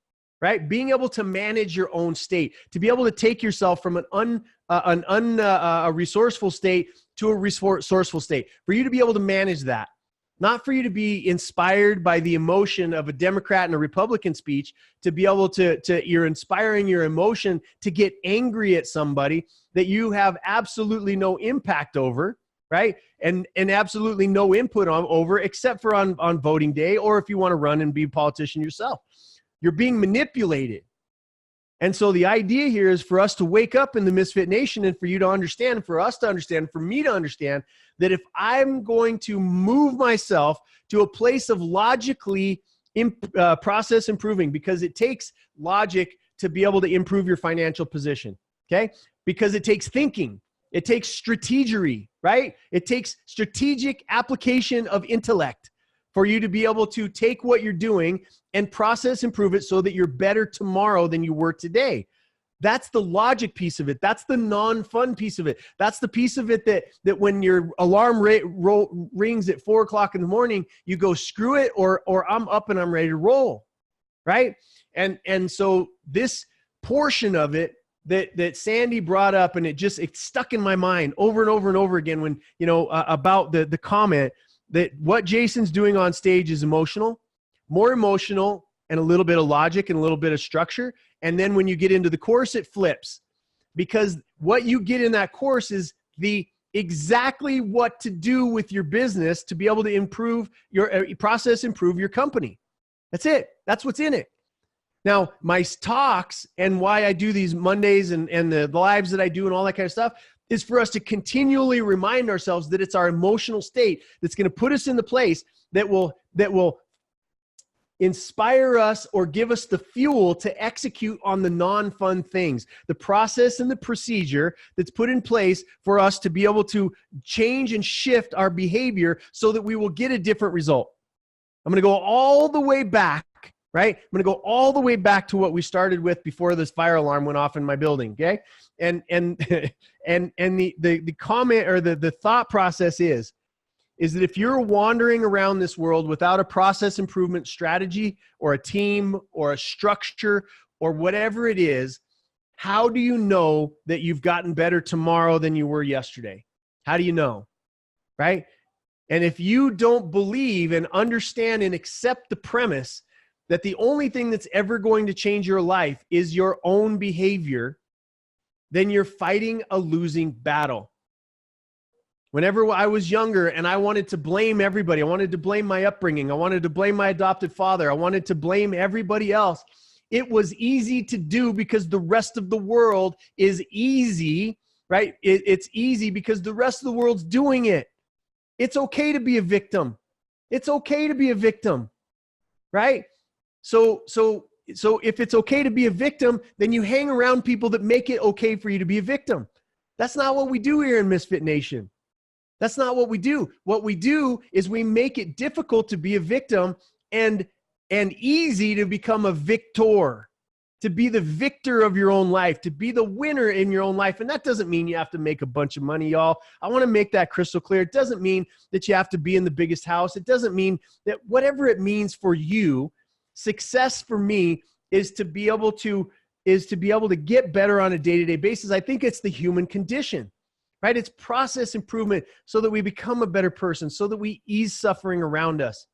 Right? Being able to manage your own state, to be able to take yourself from a resourceful state to a resourceful state, for you to be able to manage that, not for you to be inspired by the emotion of a Democrat and a Republican speech, to be able to you're inspiring your emotion to get angry at somebody that you have absolutely no impact over, right? And absolutely no input over, except for on voting day, or if you want to run and be a politician yourself. You're being manipulated. And so the idea here is for us to wake up in the Misfit Nation, and for you to understand, for us to understand, for me to understand that if I'm going to move myself to a place of logically process improving, because it takes logic to be able to improve your financial position, okay? Because it takes thinking. It takes strategery, right? It takes strategic application of intellect for you to be able to take what you're doing and process improve it so that you're better tomorrow than you were today. That's the logic piece of it. That's the non-fun piece of it. That's the piece of it that when your alarm rings at 4 o'clock in the morning, you go, screw it, or I'm up and I'm ready to roll, right? And so this portion of it that Sandy brought up, and it stuck in my mind over and over and over again when, about the comment that what Jason's doing on stage is emotional, more emotional, and a little bit of logic and a little bit of structure. And then when you get into the course, it flips, because what you get in that course is exactly what to do with your business to be able to improve your process, improve your company. That's it. That's what's in it. Now, my talks and why I do these Mondays and the lives that I do and all that kind of stuff is for us to continually remind ourselves that it's our emotional state that's going to put us in the place that will inspire us or give us the fuel to execute on the non-fun things, the process and the procedure that's put in place for us to be able to change and shift our behavior so that we will get a different result. I'm going to go all the way back, right? I'm going to go all the way back to what we started with before this fire alarm went off in my building, okay? And the comment or the thought process is that if you're wandering around this world without a process improvement strategy or a team or a structure or whatever it is, how do you know that you've gotten better tomorrow than you were yesterday? How do you know, right? And if you don't believe and understand and accept the premise that the only thing that's ever going to change your life is your own behavior, then you're fighting a losing battle. Whenever I was younger and I wanted to blame everybody, I wanted to blame my upbringing, I wanted to blame my adopted father, I wanted to blame everybody else, it was easy to do because the rest of the world is easy, right? It's easy because the rest of the world's doing it. It's okay to be a victim. It's okay to be a victim, right? So if it's okay to be a victim, then you hang around people that make it okay for you to be a victim. That's not what we do here in Misfit Nation. That's not what we do. What we do is we make it difficult to be a victim and easy to become a victor, to be the victor of your own life, to be the winner in your own life. And that doesn't mean you have to make a bunch of money, y'all. I want to make that crystal clear. It doesn't mean that you have to be in the biggest house. It doesn't mean that whatever it means for you, success for me is to be able to get better on a day-to-day basis. I think it's the human condition. Right? It's process improvement so that we become a better person, so that we ease suffering around us,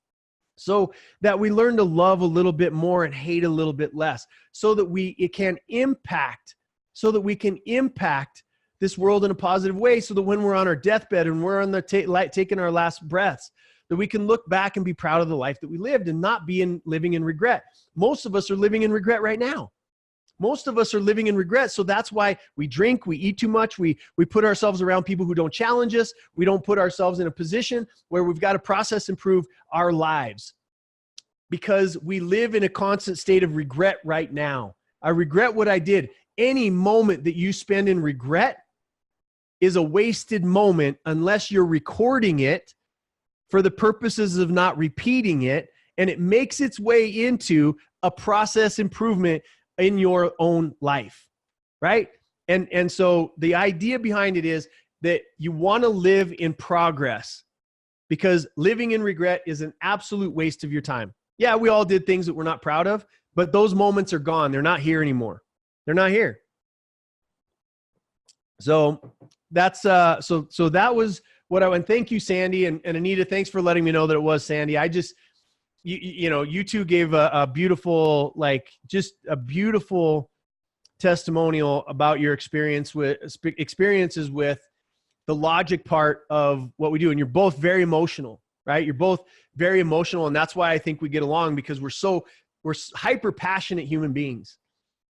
so that we learn to love a little bit more and hate a little bit less, so that we can impact this world in a positive way, so that when we're on our deathbed and we're on the taking our last breaths, that we can look back and be proud of the life that we lived and not be living in regret. Most of us are living in regret right now. Most of us are living in regret. So that's why we drink, we eat too much, we put ourselves around people who don't challenge us. We don't put ourselves in a position where we've got to process improve our lives because we live in a constant state of regret right now. I regret what I did. Any moment that you spend in regret is a wasted moment unless you're recording it for the purposes of not repeating it, and it makes its way into a process improvement in your own life, right? And so the idea behind it is that you want to live in progress because living in regret is an absolute waste of your time. Yeah, we all did things that we're not proud of, but those moments are gone. They're not here anymore. They're not here. So that's so that was what and thank you, Sandy and Anita. Thanks for letting me know that it was Sandy. I just you know, you two gave a beautiful, just a beautiful testimonial about your experiences with the logic part of what we do. And you're both very emotional, right? You're both very emotional. And that's why I think we get along because we're hyper passionate human beings.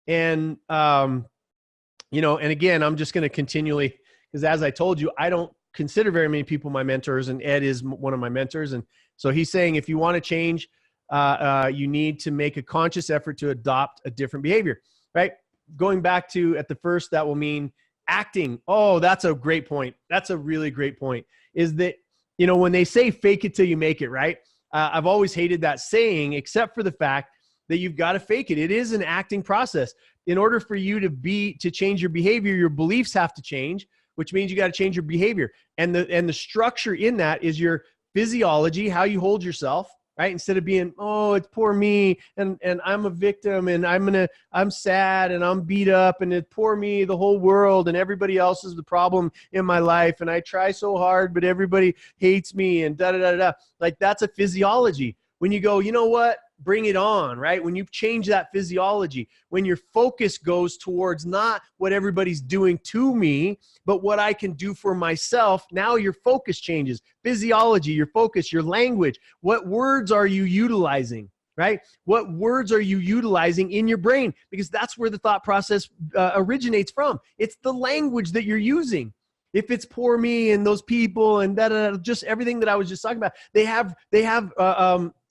And, you know, and again, I'm just going to continually, because as I told you, I don't consider very many people my mentors, and Ed is one of my mentors. And so he's saying, if you want to change, you need to make a conscious effort to adopt a different behavior, right? Going back to at the first, that will mean acting. Oh, that's a great point. That's a really great point. Is that, you know, when they say fake it till you make it, right? I've always hated that saying, except for the fact that you've got to fake it. It is an acting process. In order for you to change your behavior, your beliefs have to change, which means you got to change your behavior. And the structure in that is your physiology, how you hold yourself, right? Instead of being, oh, it's poor me and I'm a victim and I'm sad and I'm beat up and it's poor me, the whole world and everybody else is the problem in my life and I try so hard, but everybody hates me and da-da-da-da. Like that's a physiology. When you go, you know what? Bring it on, right? When you change that physiology, when your focus goes towards not what everybody's doing to me, but what I can do for myself, now your focus changes. Physiology, your focus, your language. What words are you utilizing, right? What words are you utilizing in your brain? Because that's where the thought process originates from. It's the language that you're using. If it's poor me and those people and just everything that I was just talking about, they have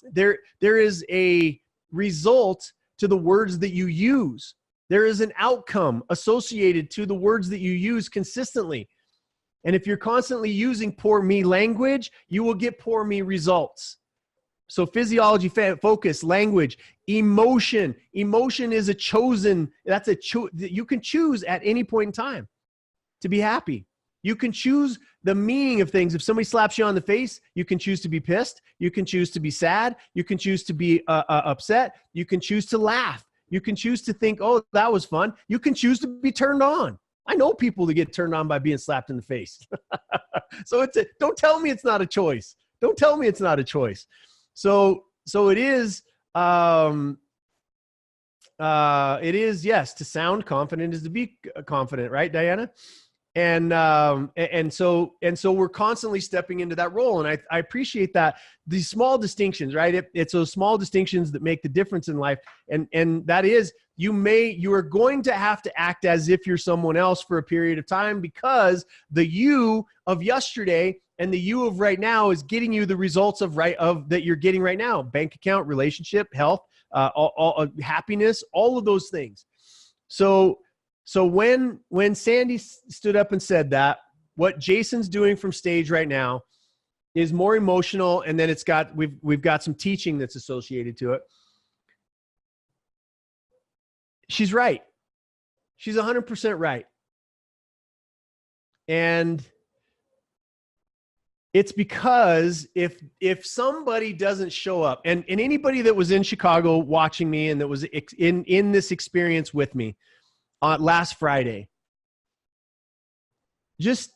there is a result to the words that you use. There is an outcome associated to the words that you use consistently. And if you're constantly using poor me language, you will get poor me results. So physiology, focus, language, emotion. Emotion is a chosen, you can choose at any point in time to be happy. You can choose the meaning of things. If somebody slaps you on the face, you can choose to be pissed. You can choose to be sad. You can choose to be upset. You can choose to laugh. You can choose to think, oh, that was fun. You can choose to be turned on. I know people that get turned on by being slapped in the face. So don't tell me it's not a choice. Don't tell me it's not a choice. So it is, yes, to sound confident is to be confident, right, Diana? And so we're constantly stepping into that role. And I appreciate that. These small distinctions, right? It's those small distinctions that make the difference in life. And that is, you are going to have to act as if you're someone else for a period of time, because the you of yesterday and the you of right now is getting you the results that you're getting right now. Bank account, relationship, health, all happiness, all of those things. So when Sandy stood up and said that, what Jason's doing from stage right now is more emotional, and then we've got some teaching that's associated to it. She's right. She's 100% right. And it's because if somebody doesn't show up, and anybody that was in Chicago watching me and that was in this experience with me on last Friday, just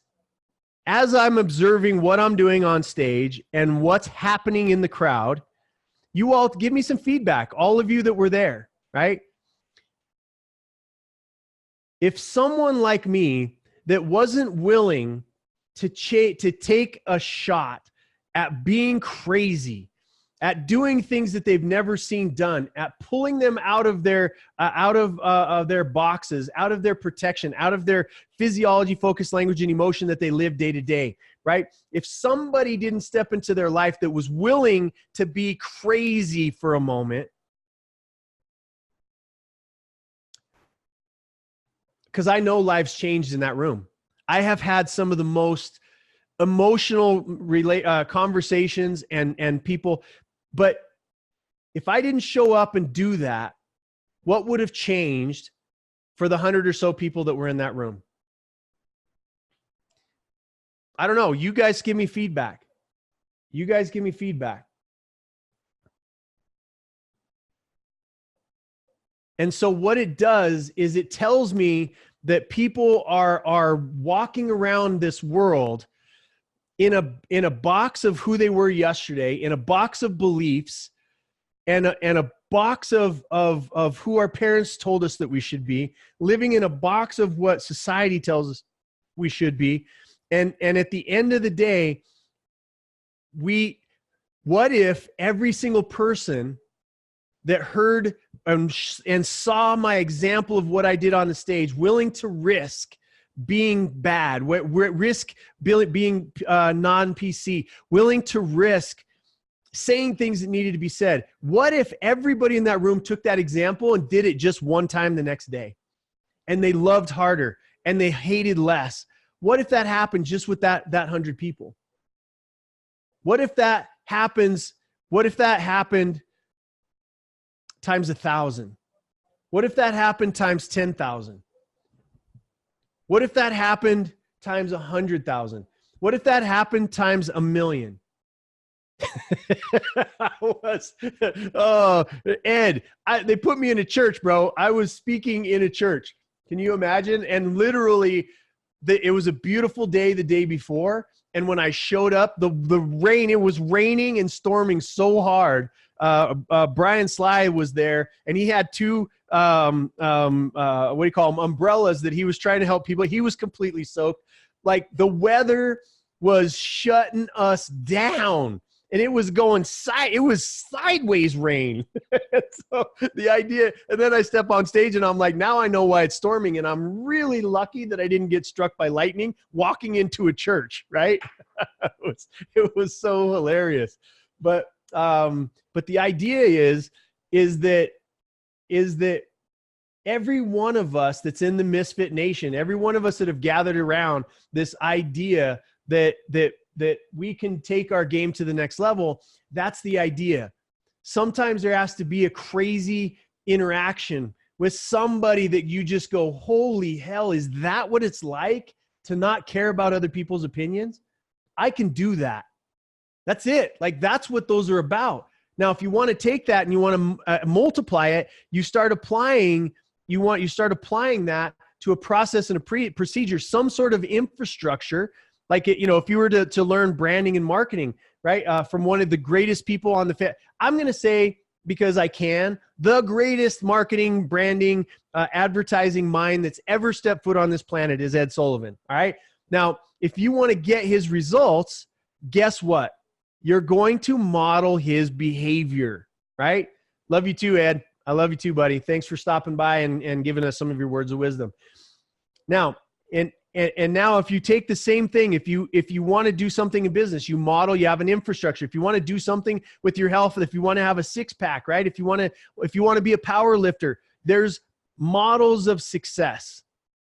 as I'm observing what I'm doing on stage and what's happening in the crowd, you all give me some feedback, all of you that were there, right? If someone like me that wasn't willing to take a shot at being crazy, at doing things that they've never seen done, at pulling them out of their boxes, out of their protection, out of their physiology, focus, language, and emotion that they live day to day, right? If somebody didn't step into their life that was willing to be crazy for a moment, because I know lives changed in that room. I have had some of the most emotional conversations and people, but if I didn't show up and do that, what would have changed for the 100 or so people that were in that room? I don't know. You guys give me feedback. You guys give me feedback. And so what it does is it tells me that people are walking around this world in a box of who they were yesterday, in a box of beliefs, and a box of who our parents told us that we should be, living in a box of what society tells us we should be. And at the end of the day, what if every single person that heard and saw my example of what I did on the stage, willing to risk being bad, risk being non-PC, willing to risk saying things that needed to be said. What if everybody in that room took that example and did it just one time the next day, and they loved harder and they hated less? What if that happened just with that 100 people? What if that happens? What if that happened times 1,000? What if that happened times 10,000? What if that happened times 100,000? What if that happened times 1,000,000? Ed, they put me in a church, bro. I was speaking in a church. Can you imagine? And literally, it was a beautiful day the day before. And when I showed up, the rain, it was raining and storming so hard. Brian Sly was there, and he had two what do you call them, umbrellas that he was trying to help people. He was completely soaked. Like, the weather was shutting us down, and it was going it was sideways rain. So the idea, and then I step on stage and I'm like, now I know why it's storming, and I'm really lucky that I didn't get struck by lightning walking into a church, right? It was so hilarious. But But the idea is that every one of us that's in the Misfit Nation, every one of us that have gathered around this idea that we can take our game to the next level, that's the idea. Sometimes there has to be a crazy interaction with somebody that you just go, holy hell, is that what it's like to not care about other people's opinions? I can do that. That's it. Like, that's what those are about. Now, if you want to take that and you want to multiply it, you start applying that to a process and a procedure, some sort of infrastructure. Like, if you were to learn branding and marketing, right, from one of the greatest people on the I'm going to say, because I can, the greatest marketing, branding, advertising mind that's ever stepped foot on this planet is Ed Sullivan. All right. Now, if you want to get his results, guess what? You're going to model his behavior, right? Love you too, Ed. I love you too, buddy. Thanks for stopping by and giving us some of your words of wisdom. Now, and now if you take the same thing, if you want to do something in business, you model, you have an infrastructure. If you want to do something with your health, if you want to have a six pack, right? If you want to be a power lifter, there's models of success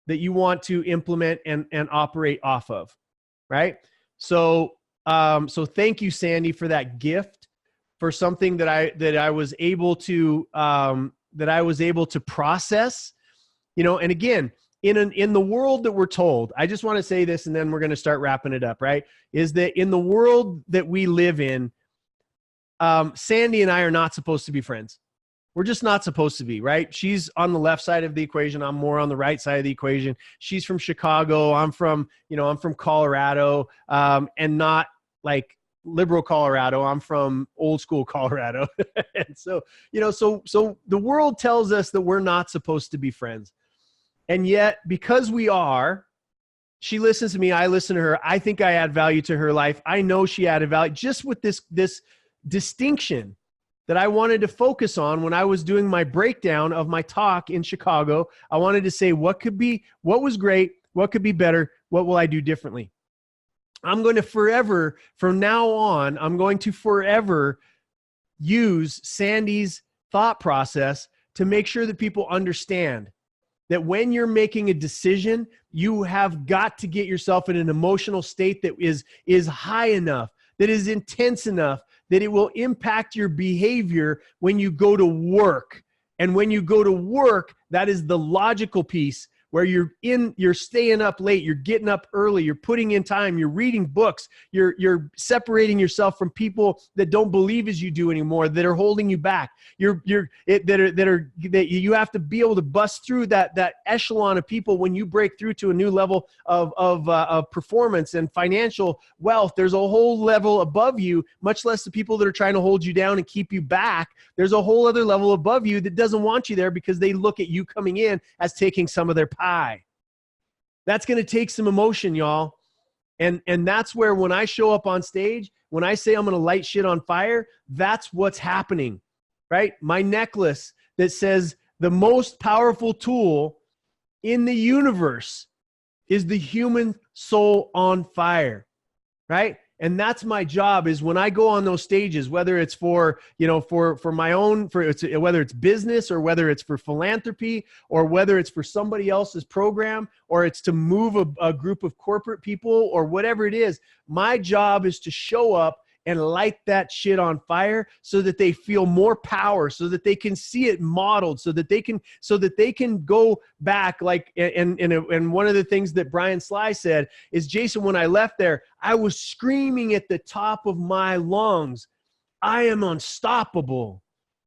that you want to implement and operate off of, right? So thank you, Sandy, for that gift, for something that I was able to process, and again, in the world that we're told, I just want to say this and then we're going to start wrapping it up, right? Is that in the world that we live in, Sandy and I are not supposed to be friends. We're just not supposed to be, right? She's on the left side of the equation. I'm more on the right side of the equation. She's from Chicago. I'm from Colorado, and not like liberal Colorado. I'm from old school Colorado. And so the world tells us that we're not supposed to be friends. And yet, because we are, she listens to me, I listen to her. I think I add value to her life. I know she added value, just with this distinction that I wanted to focus on when I was doing my breakdown of my talk in Chicago. I wanted to say what was great, what could be better, what will I do differently? I'm going to forever, from now on, I'm going to forever use Sandy's thought process to make sure that people understand that when you're making a decision, you have got to get yourself in an emotional state that is high enough, that is intense enough, that it will impact your behavior when you go to work. And when you go to work, that is the logical piece where you're staying up late, you're getting up early, you're putting in time, you're reading books, you're separating yourself from people that don't believe as you do anymore, that are holding you back. You have to be able to bust through that echelon of people when you break through to a new level of performance and financial wealth. There's a whole level above you, much less the people that are trying to hold you down and keep you back. There's a whole other level above you that doesn't want you there because they look at you coming in as taking some of their pie. That's going to take some emotion, y'all. And that's where, when I show up on stage, when I say I'm going to light shit on fire, that's what's happening, right? My necklace that says the most powerful tool in the universe is the human soul on fire, right? And that's my job, is when I go on those stages, whether it's for my own, whether it's business or whether it's for philanthropy or whether it's for somebody else's program or it's to move a group of corporate people or whatever it is, my job is to show up and light that shit on fire so that they feel more power, so that they can see it modeled, so that they can go back. Like, and one of the things that Brian Sly said is, Jason, when I left there, I was screaming at the top of my lungs, I am unstoppable.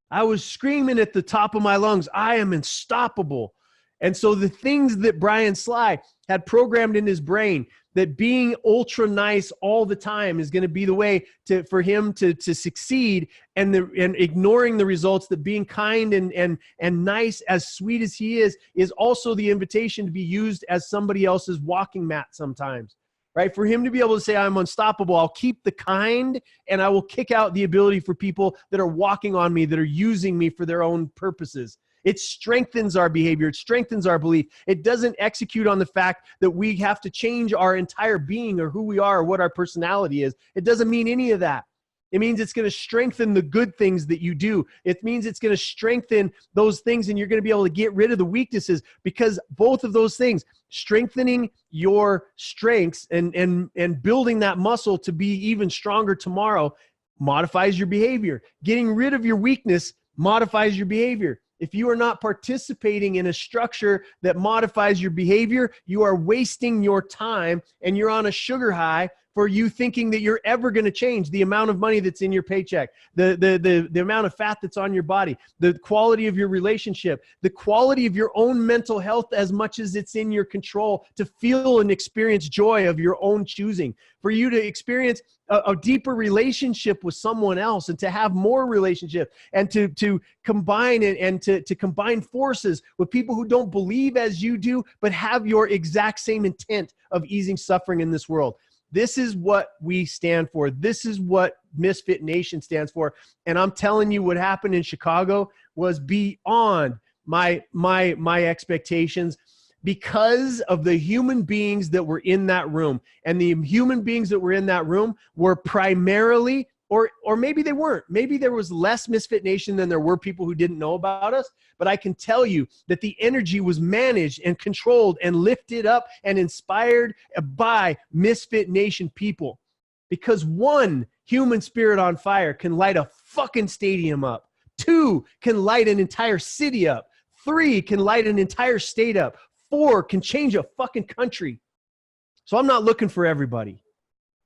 I was screaming at the top of my lungs, I am unstoppable. And so the things that Brian Sly had programmed in his brain, that being ultra nice all the time is going to be the way for him to succeed, and ignoring the results, that being kind and nice, as sweet as he is also the invitation to be used as somebody else's walking mat sometimes, right? For him to be able to say, I'm unstoppable, I'll keep the kind, and I will kick out the ability for people that are walking on me, that are using me for their own purposes. It strengthens our behavior. It strengthens our belief. It doesn't execute on the fact that we have to change our entire being or who we are or what our personality is. It doesn't mean any of that. It means it's going to strengthen the good things that you do. It means it's going to strengthen those things, and you're going to be able to get rid of the weaknesses, because both of those things, strengthening your strengths and building that muscle to be even stronger tomorrow, modifies your behavior. Getting rid of your weakness modifies your behavior. If you are not participating in a structure that modifies your behavior, you are wasting your time, and you're on a sugar high for you thinking that you're ever going to change. The amount of money that's in your paycheck, the amount of fat that's on your body, the quality of your relationship, the quality of your own mental health, as much as it's in your control to feel and experience joy of your own choosing, for you to experience a deeper relationship with someone else, and to have more relationship, and to combine and to combine forces with people who don't believe as you do, but have your exact same intent of easing suffering in this world. This is what we stand for. This is what Misfit Nation stands for. And I'm telling you, what happened in Chicago was beyond my expectations, because of the human beings that were in that room. And the human beings that were in that room were primarily, or maybe they weren't. Maybe there was less Misfit Nation than there were people who didn't know about us. But I can tell you that the energy was managed and controlled and lifted up and inspired by Misfit Nation people. Because one human spirit on fire can light a fucking stadium up. 2 can light an entire city up. 3 can light an entire state up. 4 can change a fucking country. So I'm not looking for everybody.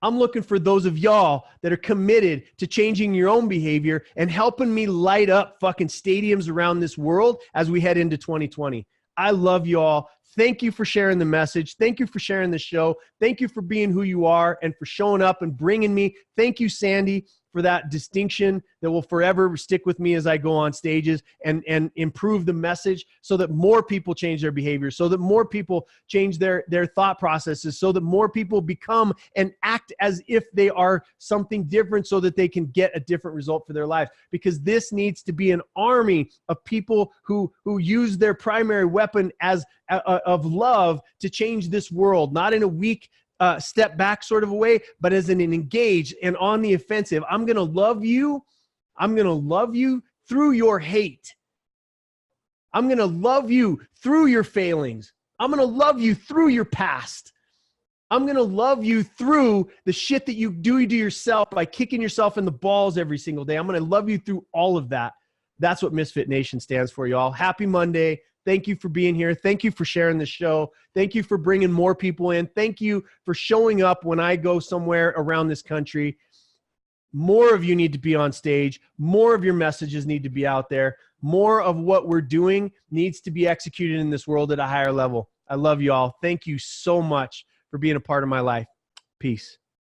I'm looking for those of y'all that are committed to changing your own behavior and helping me light up fucking stadiums around this world as we head into 2020. I love y'all. Thank you for sharing the message. Thank you for sharing the show. Thank you for being who you are and for showing up and bringing me. Thank you, Sandy, for that distinction that will forever stick with me as I go on stages and improve the message, so that more people change their behavior, so that more people change their thought processes, so that more people become and act as if they are something different, so that they can get a different result for their lives. Because this needs to be an army of people who use their primary weapon as of love to change this world, not in a weak step back sort of a way, but as an engaged and on the offensive. I'm going to love you. I'm going to love you through your hate. I'm going to love you through your failings. I'm going to love you through your past. I'm going to love you through the shit that you do to yourself by kicking yourself in the balls every single day. I'm going to love you through all of that. That's what Misfit Nation stands for, y'all. Happy Monday. Thank you for being here. Thank you for sharing the show. Thank you for bringing more people in. Thank you for showing up when I go somewhere around this country. More of you need to be on stage. More of your messages need to be out there. More of what we're doing needs to be executed in this world at a higher level. I love you all. Thank you so much for being a part of my life. Peace.